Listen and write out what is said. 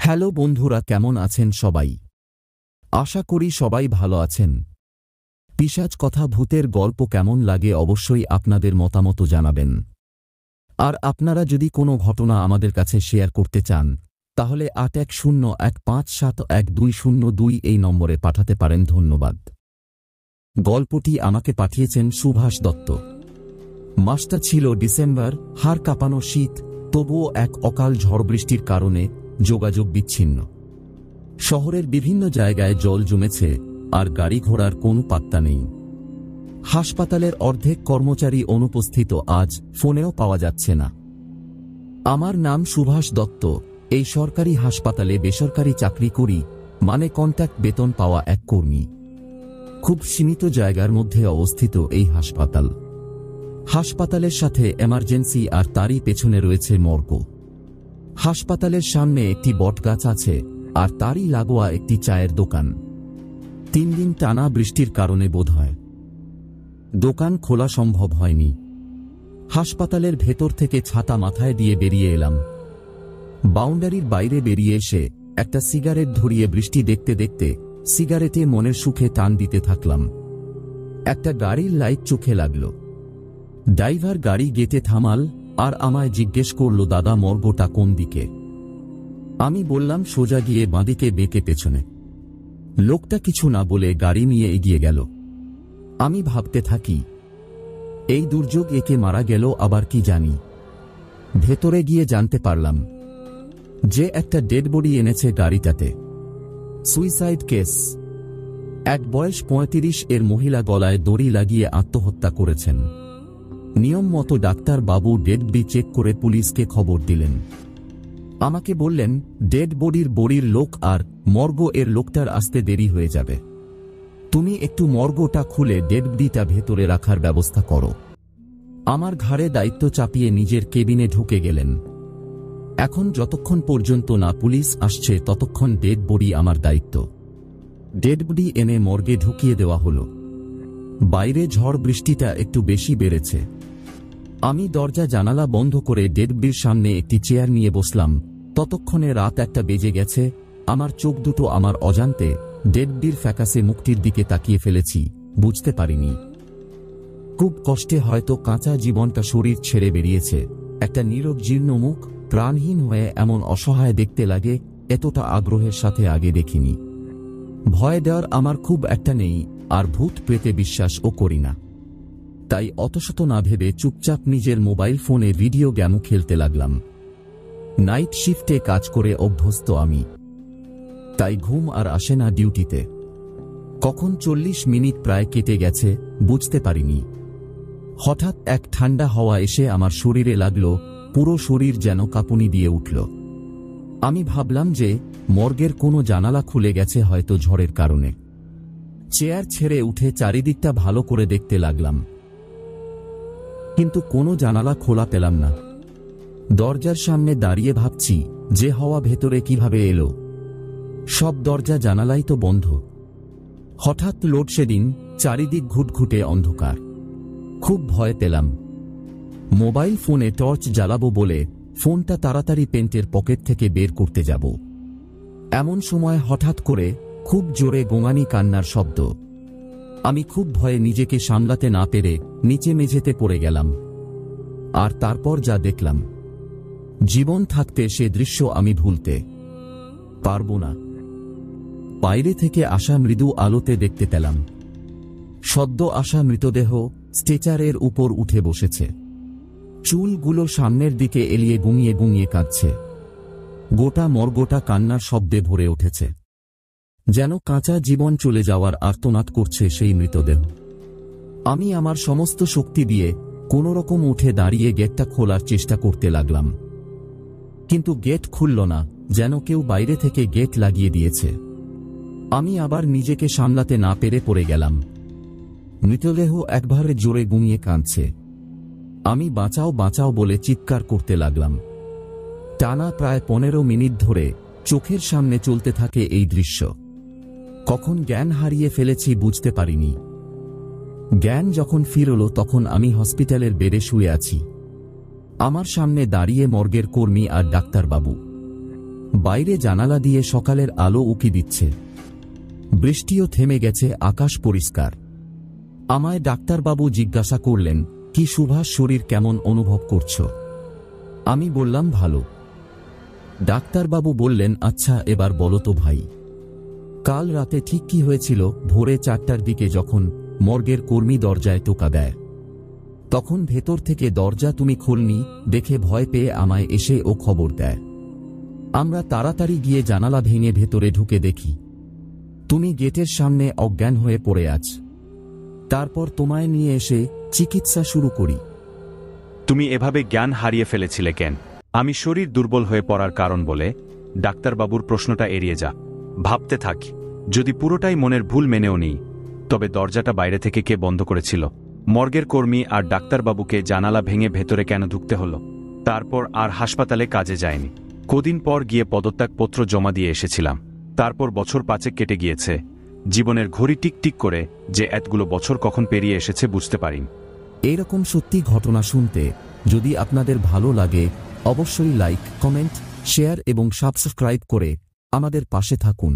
Hello বন্ধুরা, কেমন আছেন সবাই? আশা করি সবাই ভালো আছেন। পিশাচ কথা ভূতের গল্প কেমন লাগে অবশ্যই আপনাদের মতামত জানাবেন। আর আপনারা যদি কোনো ঘটনা আমাদের কাছে শেয়ার করতে চান তাহলে 8101571202 এই নম্বরে পাঠাতে পারেন। ধন্যবাদ। গল্পটি আমাকে পাঠিয়েছেন সুভাষ দত্ত। মাসটা ছিল ডিসেম্বর, হাড় কাঁপানো শীত, তবুও এক অকাল ঝড় বৃষ্টির কারণে যোগাযোগ বিচ্ছিন্ন। শহরের বিভিন্ন জায়গায় জল জমেছে আর গাড়ি ঘোড়ার কোনো পাত্তা নেই। হাসপাতালের অর্ধেক কর্মচারী অনুপস্থিত, আজ ফোনেও পাওয়া যাচ্ছে না। আমার নাম সুভাষ দত্ত। এই সরকারি হাসপাতালে বেসরকারি চাকরি করি, মানে কন্ট্রাক্ট বেতন পাওয়া এক কর্মী। খুব সীমিত জায়গার মধ্যে অবস্থিত এই হাসপাতাল। হাসপাতালের সাথে এমার্জেন্সি আর তারই পেছনে রয়েছে মর্গ। হাসপাতালের সামনে একটি বটগাছ আছে আর তারই লাগোয়া একটি চায়ের দোকান। 3 দিন টানা বৃষ্টির কারণে বোধহয় দোকান খোলা সম্ভব হয়নি। হাসপাতালের ভেতর থেকে ছাতা মাথায় দিয়ে বেরিয়ে এলাম। বাউন্ডারির বাইরে বেরিয়ে এসে একটা সিগারেট ধরিয়ে বৃষ্টি দেখতে দেখতে সিগারেটে মনের সুখে টান দিতে থাকলাম। একটা গাড়ির লাইট চোখে লাগল। ড্রাইভার গাড়ি গেটে থামাল আর আমায় জিজ্ঞেস করল, দাদা মর্গটা কোন দিকে? আমি বললাম সোজা গিয়ে বাঁদিকে বেঁকে পেছনে। লোকটা কিছু না বলে গাড়ি নিয়ে এগিয়ে গেল। আমি ভাবতে থাকি, এই দুর্যোগ, একে মারা গেল আবার কি জানি। ভেতরে গিয়ে জানতে পারলাম যে একটা ডেড বডি এনেছে গাড়িটাতে। Suicide case. এক বয়স 35 এর মহিলা গলায় দড়ি লাগিয়ে আত্মহত্যা করেছেন। নিয়ম মতো ডাক্তার বাবু ডেড বডি চেক করে পুলিশকে খবর দিলেন। আমাকে বললেন, ডেড বডির লোক আর মর্গ এর লোকটার আসতে দেরি হয়ে যাবে, তুমি একটু মর্গটা খুলে ডেড বডিটা ভেতরে রাখার ব্যবস্থা করো। আমার ঘাড়ে দায়িত্ব চাপিয়ে নিজের কেবিনে ঢুকে গেলেন। এখন যতক্ষণ পর্যন্ত না পুলিশ আসছে ততক্ষণ ডেড বডি আমার দায়িত্ব। ডেড বডি এনে মর্গে ঢুকিয়ে দেওয়া হলো। বাইরে ঝড় বৃষ্টিটা একটু বেশি বেড়েছে। আমি দরজা জানালা বন্ধ করে ডেড বডির সামনে একটি চেয়ার নিয়ে বসলাম। ততক্ষণে রাত 1টা বেজে গেছে। আমার চোখ দুটো আমার অজান্তে ডেড বডির ফ্যাকাসে মুখটির দিকে তাকিয়ে ফেলেছি, বুঝতে পারিনি। খুব কষ্টে হয়তো কাঁচা জীবনটা শরীর ছেড়ে বেরিয়েছে। একটা নীরব জীর্ণ মুখ, প্রাণহীন হয়ে এমন অসহায় দেখতে লাগে, এতটা আগ্রহের সাথে আগে দেখিনি। ভয় দেওয়ার আমার খুব একটা নেই, আর ভূত প্রেতে বিশ্বাসও করি না। তাই অতশত না ভেবে চুপচাপ নিজের মোবাইল ফোনে ভিডিও গেমও খেলতে লাগলাম। নাইট শিফটে কাজ করে অভ্যস্ত আমি, তাই ঘুম আর আসে না ডিউটিতে। কখন 40 মিনিট প্রায় কেটে গেছে বুঝতে পারিনি। হঠাৎ এক ঠান্ডা হাওয়া এসে আমার শরীরে লাগলো, পুরো শরীর যেন কাঁপুনি দিয়ে উঠল। আমি ভাবলাম যে মর্গের কোনো জানালা খুলে গেছে হয়তো ঝড়ের কারণে। চেয়ার ছেড়ে উঠে চারিদিকটা ভালো করে দেখতে লাগলাম, কিন্তু কোনো জানালা খোলা পেলাম না। দরজার সামনে দাঁড়িয়ে ভাবছি যে হাওয়া ভেতরে কিভাবে এলো। সব দরজা জানালাই তো বন্ধ। হঠাৎ লোডশেডিং, চারিদিক ঘুটঘুটে অন্ধকার। খুব ভয় পেলাম। মোবাইল ফোনে টর্চ জ্বালাবো বলে ফোনটা তাড়াতাড়ি প্যান্টের পকেট থেকে বের করতে যাব। এমন সময় হঠাৎ করে খুব জোরে গোঙানি কান্নার শব্দ। আমি খুব ভয়ে নিজেকে সামলাতে না পেরে নিচে মেঝেতে পড়ে গেলাম। আর তারপর যা দেখলাম, জীবন থাকতে সে দৃশ্য আমি ভুলতে পারব না। বাইরে থেকে আসা মৃদু আলোতে দেখতে পেলাম সদ্য আসা মৃতদেহ স্ট্রেচারের উপর উঠে বসেছে। চুলগুলো সামনের দিকে এলিয়ে গুঙিয়ে গুঙিয়ে কাঁদছে। গোটা মর্গটা কান্নার শব্দে ভরে উঠেছে, যেন কাঁচা জীবন চলে যাওয়ার আর্তনাদ করছে সেই মৃতদেহ। আমি আমার সমস্ত শক্তি দিয়ে কোনোরকম উঠে দাঁড়িয়ে গেটটা খোলার চেষ্টা করতে লাগলাম, কিন্তু গেট খুলল না, যেন কেউ বাইরে থেকে গেট লাগিয়ে দিয়েছে। আমি আবার নিজেকে সামলাতে না পেরে পড়ে গেলাম। মৃতদেহ একবারে জোরে গুঙিয়ে কাঁদছে। আমি বাঁচাও বাঁচাও বলে চিৎকার করতে লাগলাম। টানা প্রায় 15 মিনিট ধরে চোখের সামনে চলতে থাকে এই দৃশ্য। কখন জ্ঞান হারিয়ে ফেলেছি বুঝতে পারিনি। জ্ঞান যখন ফিরল তখন আমি হসপিটালের বেডে শুয়ে আছি। আমার সামনে দাঁড়িয়ে মর্গের কর্মী আর ডাক্তারবাবু। বাইরে জানালা দিয়ে সকালের আলো উকি দিচ্ছে। বৃষ্টিও থেমে গেছে, আকাশ পরিষ্কার। আমায় ডাক্তারবাবু জিজ্ঞাসা করলেন, কি সুভাষ, শরীর কেমন অনুভব করছো? আমি বললাম ভালো। ডাক্তারবাবু বললেন, আচ্ছা এবার বলো তো ভাই, কাল রাতে ঠিক কি হয়েছিল? ভোরে 4টার দিকে যখন মর্গের কর্মী দরজায় টোকা দেয়, তখন ভেতর থেকে দরজা তুমি খোলনি দেখে ভয় পেয়ে আমায় এসে ও খবর দেয়। আমরা তাড়াতাড়ি গিয়ে জানালা ভেঙে ভেতরে ঢুকে দেখি তুমি গেটের সামনে অজ্ঞান হয়ে পড়ে আছ। তারপর তোমায় নিয়ে এসে চিকিৎসা শুরু করি। তুমি এভাবে জ্ঞান হারিয়ে ফেলেছিলে কেন? আমি শরীর দুর্বল হয়ে পড়ার কারণ বলে ডাক্তারবাবুর প্রশ্নটা এড়িয়ে যা। ভাবতে থাকি, যদি পুরোটাই মনের ভুল মেনেও নিই, তবে দরজাটা বাইরে থেকে কে বন্ধ করেছিল? মর্গের কর্মী আর ডাক্তারবাবুকে জানালা ভেঙে ভেতরে কেন ঢুকতে হলো? তারপর আর হাসপাতালে কাজে যায়নি। কদিন পর গিয়ে পদত্যাগপত্র জমা দিয়ে এসেছিলাম। তারপর বছর 5 কেটে গিয়েছে। জীবনের ঘড়ি টিকটিক করে যে এতগুলো বছর কখন পেরিয়ে এসেছে বুঝতে পারিনি। এইরকম সত্যি ঘটনা শুনতে যদি আপনাদের ভালো লাগে, অবশ্যই লাইক, কমেন্ট, শেয়ার এবং সাবস্ক্রাইব করে আমাদের পাশে থাকুন।